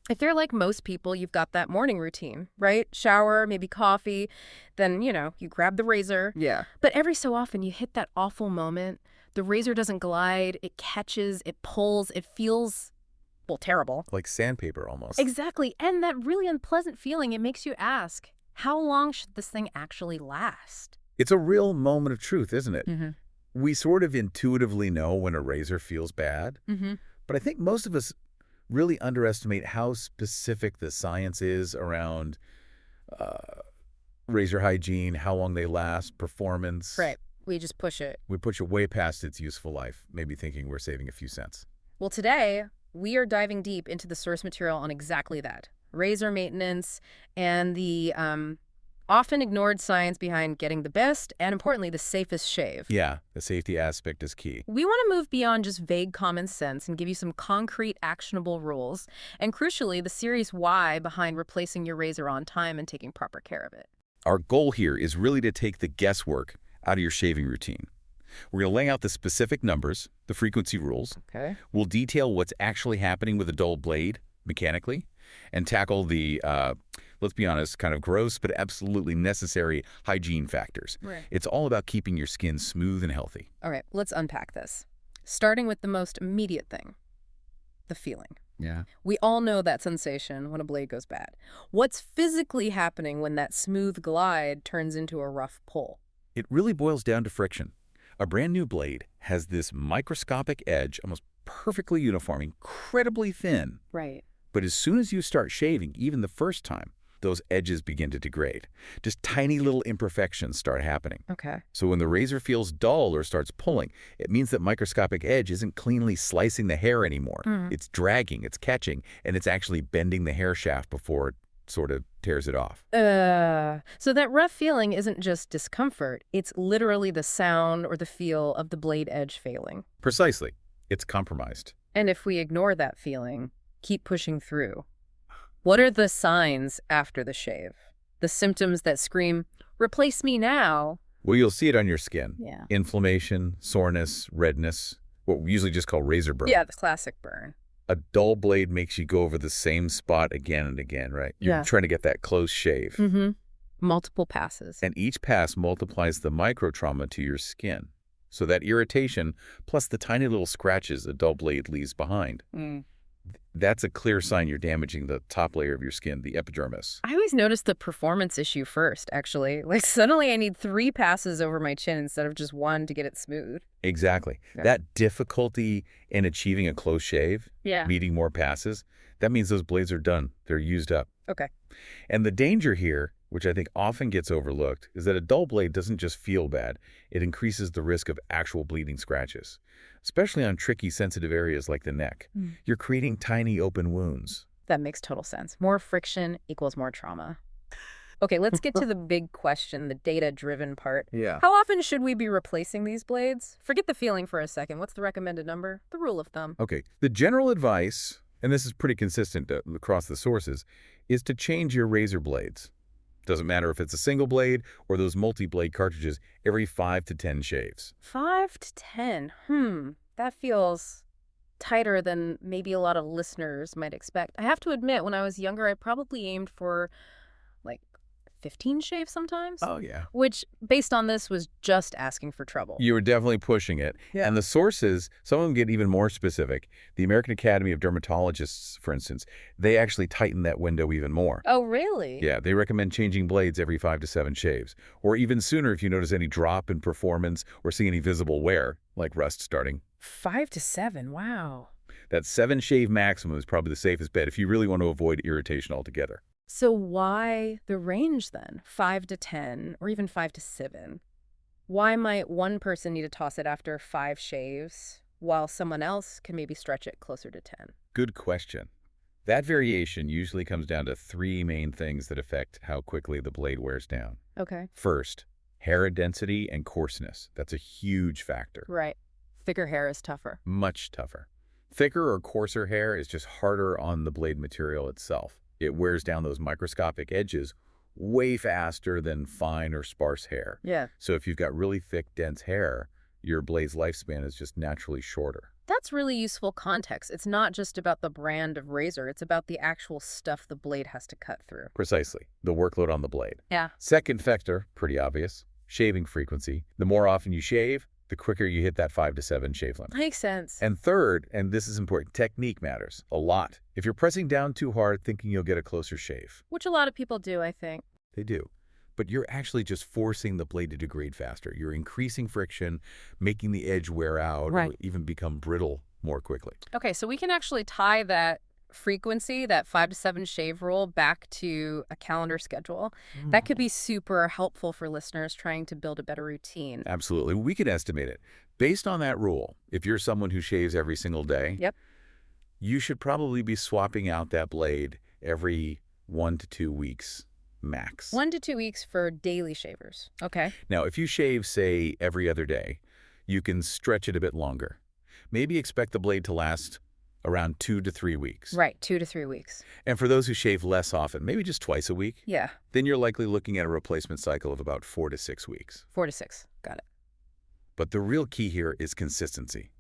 If you're like most people, you've got that morning routine, right? Shower, maybe coffee, then, you grab the razor. Yeah. But every so often you hit that awful moment. The razor doesn't glide, it catches, it pulls, it feels, well, terrible. Like sandpaper almost. Exactly. And that really unpleasant feeling, it makes you ask, how long should this thing actually last? It's a real moment of truth, isn't it? Mm-hmm. We sort of intuitively know when a razor feels bad, Mm-hmm. but I think most of us really underestimate how specific the science is around uh, razor hygiene, how long they last, performance. Right. We just push it. We push it way past its useful life, maybe thinking we're saving a few cents. Well, today, we are diving deep into the source material on exactly that. Razor maintenance and the often ignored science behind getting the best and, importantly, the safest shave. Yeah, the safety aspect is key. We want to move beyond just vague common sense and give you some concrete, actionable rules, and crucially, the serious why behind replacing your razor on time and taking proper care of it. Our goal here is really to take the guesswork out of your shaving routine. We're going to lay out the specific numbers, the frequency rules. Okay. We'll detail what's actually happening with a dull blade mechanically and tackle the, let's be honest, kind of gross but absolutely necessary hygiene factors. Right. It's all about keeping your skin smooth and healthy. All right, let's unpack this. Starting with the most immediate thing, the feeling. Yeah. We all know that sensation when a blade goes bad. What's physically happening when that smooth glide turns into a rough pull? It really boils down to friction. A brand new blade has this microscopic edge, almost perfectly uniform, incredibly thin. Right. But as soon as you start shaving, even the first time, those edges begin to degrade. Just tiny little imperfections start happening. Okay. So when the razor feels dull or starts pulling, it means that microscopic edge isn't cleanly slicing the hair anymore. It's dragging, it's catching, and it's actually bending the hair shaft before it sort of tears it off. So that rough feeling isn't just discomfort. It's literally the sound or the feel of the blade edge failing. Precisely. It's compromised. And if we ignore that feeling, keep pushing through, what are the signs after the shave? The symptoms that scream, replace me now? Well, you'll see it on your skin. Yeah. Inflammation, soreness, redness, what we usually just call razor burn. Yeah, the classic burn. A dull blade makes you go over the same spot again and again, right? You're Yeah. trying to get that close shave. Mm-hmm. Multiple passes. And each pass multiplies the microtrauma to your skin. So that irritation, plus the tiny little scratches a dull blade leaves behind, that's a clear sign you're damaging the top layer of your skin, the epidermis. I always notice the performance issue first, actually. Like, suddenly I need 3 passes over my chin instead of just 1 to get it smooth. Exactly. Yeah. That difficulty in achieving a close shave, needing more passes, that means those blades are done. They're used up. Okay. And the danger here, which I think often gets overlooked, is that a dull blade doesn't just feel bad. It increases the risk of actual bleeding scratches, especially on tricky, sensitive areas like the neck. You're creating tiny open wounds. That makes total sense. More friction equals more trauma. Okay, let's get to the big question, the data-driven part. Yeah. How often should we be replacing these blades? Forget the feeling for a second. What's the recommended number? The rule of thumb. Okay. The general advice, and this is pretty consistent across the sources, is to change your razor blades. Doesn't matter if it's a single blade or those multi-blade cartridges, every 5 to 10 shaves. 5 to 10. That feels tighter than maybe a lot of listeners might expect. I have to admit, when I was younger, I probably aimed for like 15 shaves sometimes. Oh, yeah. Which, based on this, was just asking for trouble. You were definitely pushing it. Yeah. And the sources, some of them get even more specific. The American Academy of Dermatologists, for instance, they actually tighten that window even more. Oh, really? Yeah, they recommend changing blades every 5 to 7 shaves, or even sooner if you notice any drop in performance or see any visible wear, like rust starting. 5 to 7, wow. That 7 shave maximum is probably the safest bet if you really want to avoid irritation altogether. So why the range then? 5 to 10, or even 5 to 7? Why might one person need to toss it after 5 shaves, while someone else can maybe stretch it closer to 10? Good question. That variation usually comes down to 3 main things that affect how quickly the blade wears down. Okay. First, hair density and coarseness. That's a huge factor. Right. Thicker hair is tougher. Much tougher. Thicker or coarser hair is just harder on the blade material itself. It wears down those microscopic edges way faster than fine or sparse hair. Yeah. So if you've got really thick, dense hair, your blade's lifespan is just naturally shorter. That's really useful context. It's not just about the brand of razor, it's about the actual stuff the blade has to cut through. Precisely, the workload on the blade. Yeah. Second factor, pretty obvious, shaving frequency. The more often you shave, the quicker you hit that 5 to 7 shave limit. Makes sense. And third, and this is important, technique matters a lot. If you're pressing down too hard thinking you'll get a closer shave, Which a lot of people do, I think. they do. But you're actually just forcing the blade to degrade faster. You're increasing friction, making the edge wear out, or Right. even become brittle more quickly. Okay, so we can actually tie that frequency, that 5 to 7 shave rule, back to a calendar schedule. That could be super helpful for listeners trying to build a better routine. Absolutely. We can estimate it. Based on that rule, if you're someone who shaves every single day, Yep. you should probably be swapping out that blade every 1 to 2 weeks max. 1 to 2 weeks for daily shavers. Okay. Now, if you shave, say, every other day, you can stretch it a bit longer. Maybe expect the blade to last around 2 to 3 weeks. Right, 2 to 3 weeks. And for those who shave less often, maybe just twice a week, Yeah, then you're likely looking at a replacement cycle of about 4 to 6 weeks. 4 to 6. Got it. But the real key here is consistency.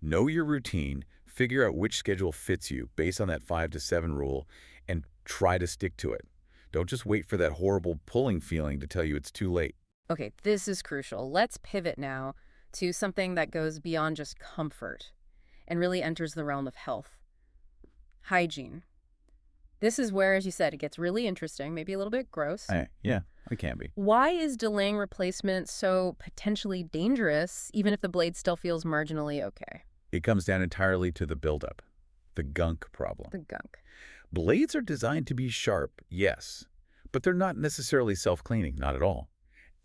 Know your routine, figure out which schedule fits you based on that 5 to 7 rule, and try to stick to it. Don't just wait for that horrible pulling feeling to tell you it's too late. Okay, this is crucial. Let's pivot now to something that goes beyond just comfort and really enters the realm of health. Hygiene. This is where, as you said, it gets really interesting, maybe a little bit gross. Yeah, it can be. Why is delaying replacement so potentially dangerous, even if the blade still feels marginally okay? It comes down entirely to the buildup, the gunk problem. The gunk. Blades are designed to be sharp, yes, but they're not necessarily self-cleaning, not at all.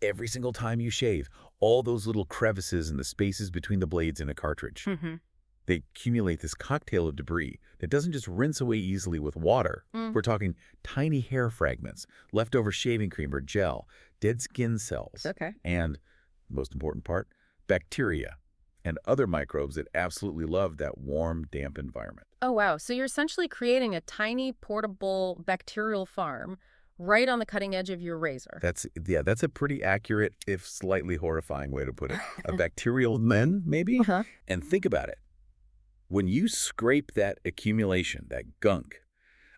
Every single time you shave, all those little crevices and the spaces between the blades in a cartridge, Mm-hmm. they accumulate this cocktail of debris that doesn't just rinse away easily with water. We're talking tiny hair fragments, leftover shaving cream or gel, dead skin cells, Okay. and, most important part, bacteria and other microbes that absolutely love that warm, damp environment. Oh, wow. So you're essentially creating a tiny portable bacterial farm right on the cutting edge of your razor. That's a pretty accurate, if slightly horrifying way to put it. A bacterial den, maybe? Uh-huh. And think about it. When you scrape that accumulation, that gunk,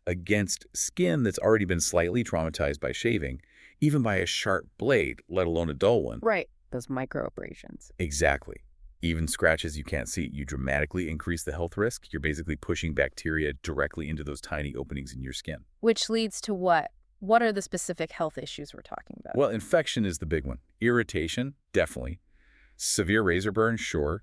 against skin that's already been slightly traumatized by shaving, even by a sharp blade, let alone a dull one. Right. Those micro abrasions. Exactly. Even scratches you can't see, you dramatically increase the health risk. You're basically pushing bacteria directly into those tiny openings in your skin. Which leads to what? What are the specific health issues we're talking about? Well, infection is the big one. Irritation, definitely. Severe razor burn, sure.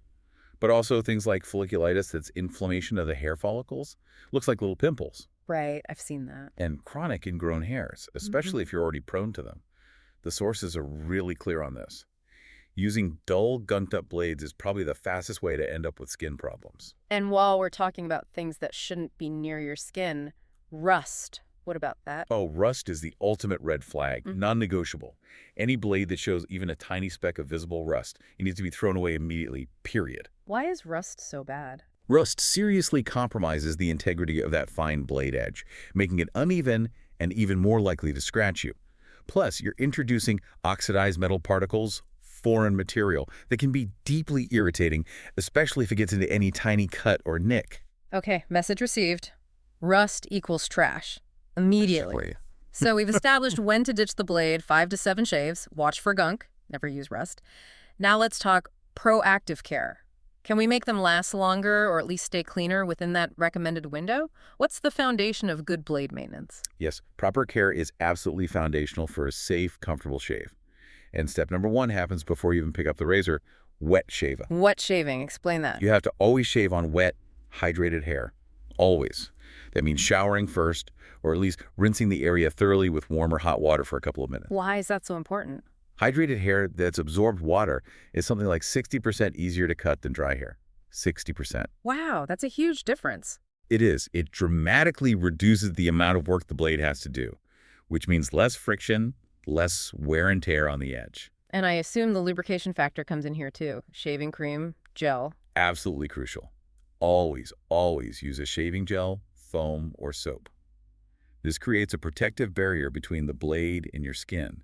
But also things like folliculitis, that's inflammation of the hair follicles. Looks like little pimples. Right. I've seen that. And chronic ingrown hairs, especially if you're already prone to them. The sources are really clear on this. Using dull, gunked-up blades is probably the fastest way to end up with skin problems. And while we're talking about things that shouldn't be near your skin, rust. What about that? Oh, rust is the ultimate red flag, non-negotiable. Any blade that shows even a tiny speck of visible rust, it needs to be thrown away immediately, period. Why is rust so bad? Rust seriously compromises the integrity of that fine blade edge, making it uneven and even more likely to scratch you. Plus, you're introducing oxidized metal particles, foreign material, that can be deeply irritating, especially if it gets into any tiny cut or nick. Okay, message received. Rust equals trash. Immediately. Exactly. So we've established when to ditch the blade, 5 to 7 shaves, watch for gunk, never use rust. Now let's talk proactive care. Can we make them last longer or at least stay cleaner within that recommended window? What's the foundation of good blade maintenance? Yes, proper care is absolutely foundational for a safe, comfortable shave. And step number 1 happens before you even pick up the razor, wet shaving. Wet shaving, explain that. You have to always shave on wet, hydrated hair. Always. That means showering first, or at least rinsing the area thoroughly with warm or hot water for a couple of minutes. Why is that so important? Hydrated hair that's absorbed water is something like 60% easier to cut than dry hair. 60%. Wow, that's a huge difference. It is. It dramatically reduces the amount of work the blade has to do, which means less friction, less wear and tear on the edge. And I assume the lubrication factor comes in here too. Shaving cream, gel. Absolutely crucial. Always, always use a shaving gel, foam, or soap. This creates a protective barrier between the blade and your skin,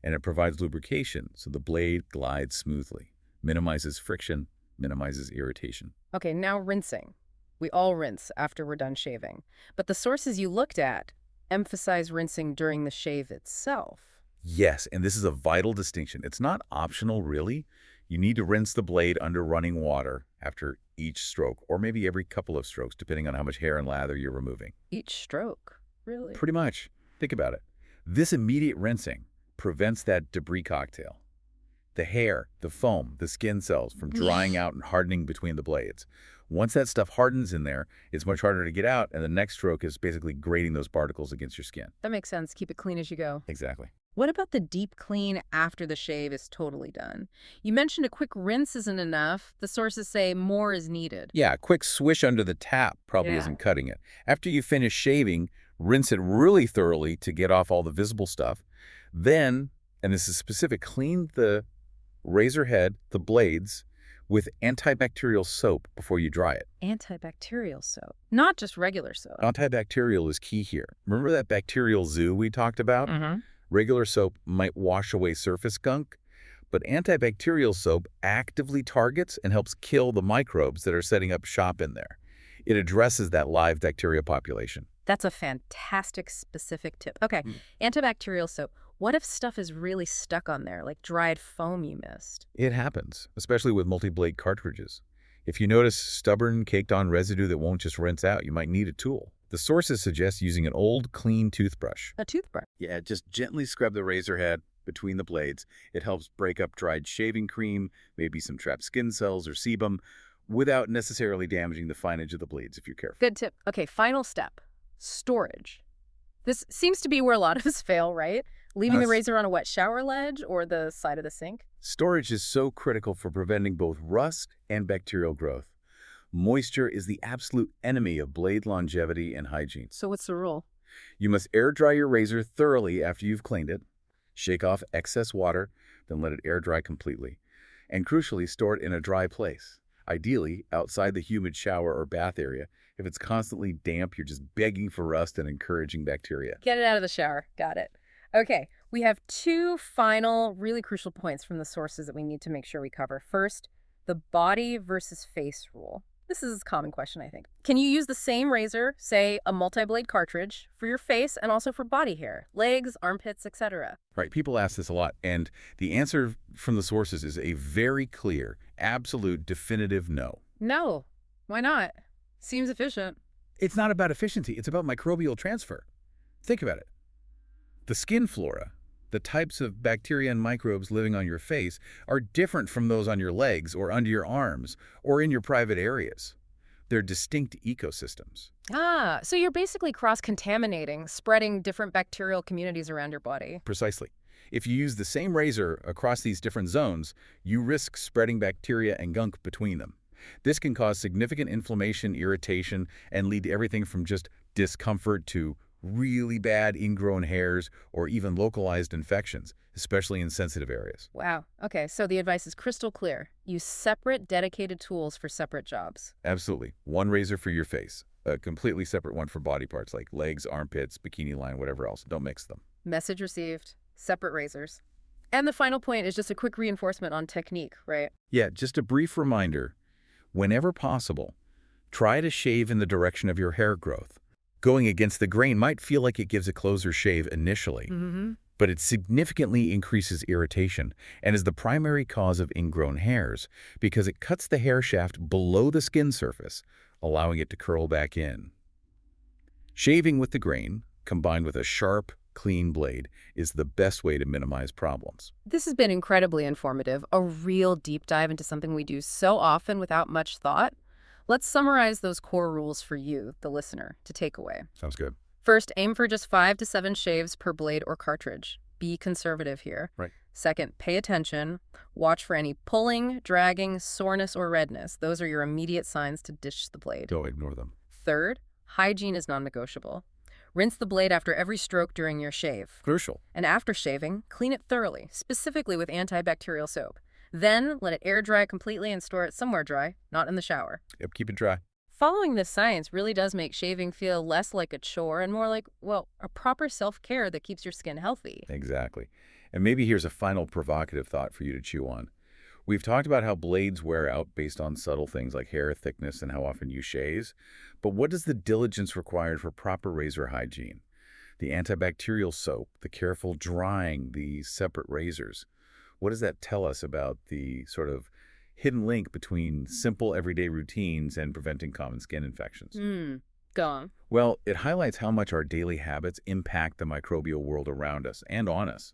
and it provides lubrication so the blade glides smoothly, minimizes friction, minimizes irritation. Okay, now rinsing. We all rinse after we're done shaving. But the sources you looked at emphasize rinsing during the shave itself. Yes, and this is a vital distinction. It's not optional, really. You need to rinse the blade under running water after each stroke, or maybe every couple of strokes, depending on how much hair and lather you're removing. Each stroke, really? Pretty much. Think about it. This immediate rinsing prevents that debris cocktail. The hair, the foam, the skin cells from drying out and hardening between the blades. Once that stuff hardens in there, it's much harder to get out, and the next stroke is basically grating those particles against your skin. That makes sense. Keep it clean as you go. Exactly. What about the deep clean after the shave is totally done? You mentioned a quick rinse isn't enough. The sources say more is needed. Yeah, a quick swish under the tap probably Yeah. isn't cutting it. After you finish shaving, rinse it really thoroughly to get off all the visible stuff. Then, and this is specific, clean the razor head, the blades, with antibacterial soap before you dry it. Antibacterial soap, not just regular soap. Antibacterial is key here. Remember that bacterial zoo we talked about? Mm-hmm. Regular soap might wash away surface gunk, but antibacterial soap actively targets and helps kill the microbes that are setting up shop in there. It addresses that live bacteria population. That's a fantastic specific tip. Okay, antibacterial soap. What if stuff is really stuck on there, like dried foam you missed? It happens, especially with multi-blade cartridges. If you notice stubborn, caked-on residue that won't just rinse out, you might need a tool. The sources suggest using an old, clean toothbrush. A toothbrush. Yeah, just gently scrub the razor head between the blades. It helps break up dried shaving cream, maybe some trapped skin cells or sebum, without necessarily damaging the fine edge of the blades if you're careful. Good tip. Okay, final step. Storage. This seems to be where a lot of us fail, right? Leaving the Us. razor on a wet shower ledge or the side of the sink? Storage is so critical for preventing both rust and bacterial growth. Moisture is the absolute enemy of blade longevity and hygiene. So what's the rule? You must air dry your razor thoroughly after you've cleaned it, shake off excess water, then let it air dry completely. And crucially, store it in a dry place, ideally outside the humid shower or bath area. If it's constantly damp, you're just begging for rust and encouraging bacteria. Get it out of the shower. Got it. Okay, we have two final really crucial points from the sources that we need to make sure we cover. First, the body versus face rule. This is a common question, I think. Can you use the same razor, say a multi-blade cartridge, for your face and also for body hair, legs, armpits, etc.? Right, people ask this a lot, and the answer from the sources is a very clear, absolute, definitive no. No. Why not? Seems efficient. It's not about efficiency, it's about microbial transfer. Think about it. The skin flora, the types of bacteria and microbes living on your face, are different from those on your legs or under your arms or in your private areas. They're distinct ecosystems. Ah, so you're basically cross-contaminating, spreading different bacterial communities around your body. Precisely. If you use the same razor across these different zones, you risk spreading bacteria and gunk between them. This can cause significant inflammation, irritation, and lead to everything from just discomfort to really bad ingrown hairs or even localized infections, especially in sensitive areas. Wow. Okay, so the advice is crystal clear. Use separate, dedicated tools for separate jobs. Absolutely. One razor for your face, a completely separate one for body parts like legs, armpits, bikini line, whatever else. Don't mix them. Message received. Separate razors. And the final point is just a quick reinforcement on technique, right? Yeah, just a brief reminder. Whenever possible, try to shave in the direction of your hair growth. Going against the grain might feel like it gives a closer shave initially, but it significantly increases irritation and is the primary cause of ingrown hairs because it cuts the hair shaft below the skin surface, allowing it to curl back in. Shaving with the grain, combined with a sharp, clean blade, is the best way to minimize problems. This has been incredibly informative, a real deep dive into something we do so often without much thought. Let's summarize those core rules for you, the listener, to take away. Sounds good. First, aim for just 5 to 7 shaves per blade or cartridge. Be conservative here. Right. Second, pay attention. Watch for any pulling, dragging, soreness, or redness. Those are your immediate signs to ditch the blade. Don't ignore them. Third, hygiene is non-negotiable. Rinse the blade after every stroke during your shave. Crucial. And after shaving, clean it thoroughly, specifically with antibacterial soap. Then let it air dry completely and store it somewhere dry, not in the shower. Yep, keep it dry. Following this science really does make shaving feel less like a chore and more like, well, a proper self-care that keeps your skin healthy. Exactly. And maybe here's a final provocative thought for you to chew on. We've talked about how blades wear out based on subtle things like hair thickness and how often you shave. But what is the diligence required for proper razor hygiene? The antibacterial soap, the careful drying, the separate razors. What does that tell us about the sort of hidden link between simple everyday routines and preventing common skin infections? Hmm. Go on. Well, it highlights how much our daily habits impact the microbial world around us and on us.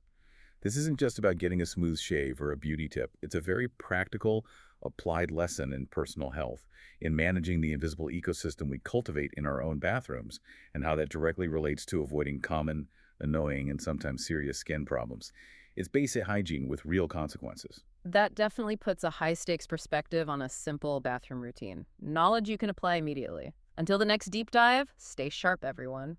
This isn't just about getting a smooth shave or a beauty tip. It's a very practical, applied lesson in personal health, in managing the invisible ecosystem we cultivate in our own bathrooms, and how that directly relates to avoiding common, annoying, and sometimes serious skin problems. It's basic hygiene with real consequences. That definitely puts a high-stakes perspective on a simple bathroom routine. Knowledge you can apply immediately. Until the next deep dive, stay sharp, everyone.